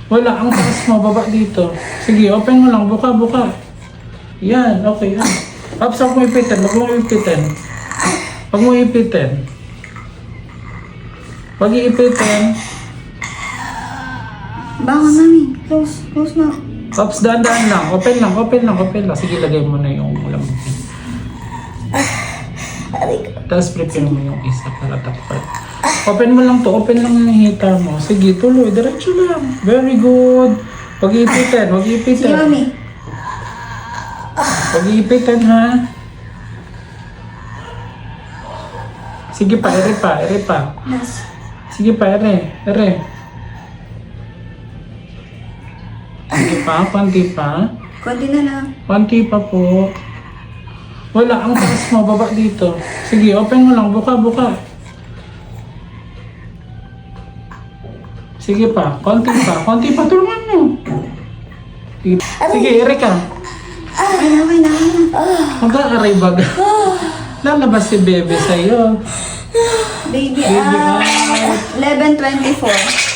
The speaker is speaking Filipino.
Wala, ang taas mo, baba dito. Sige, open mo lang, buka, buka. Yan, okay, yan. Ups, huwag mo ipitin, huwag mo ipitin. Huwag mo ipitin. Huwag iipitin. Bangon, mami. Close, close na. Ups, daan-daan lang. Open lang, open lang, open lang. Sige, lagay mo na yung ulam. Tapos prepare mo yung isa para takpan. Open mo lang to, open lang yung hita mo. Sige, tuloy, diretso lang. Very good. Huwag iipitin, huwag Sige, iipitin. mami. Huwag iipitin, ha? Sige pa, ere pa, ere pa. Nas. Sige pa, ere, ere. Sige pa, konti pa. Konti na lang. Konti pa po. Wala, ang taas mo, baba dito. Sige, open mo lang, buka, buka. Sige pa, konti pa, tulungan mo. Sige, ere ka. Okay na, okay na, okay na. Mag-aaray baga. Lalabas si bebe sa'yo. Baby, Baby, 11:24.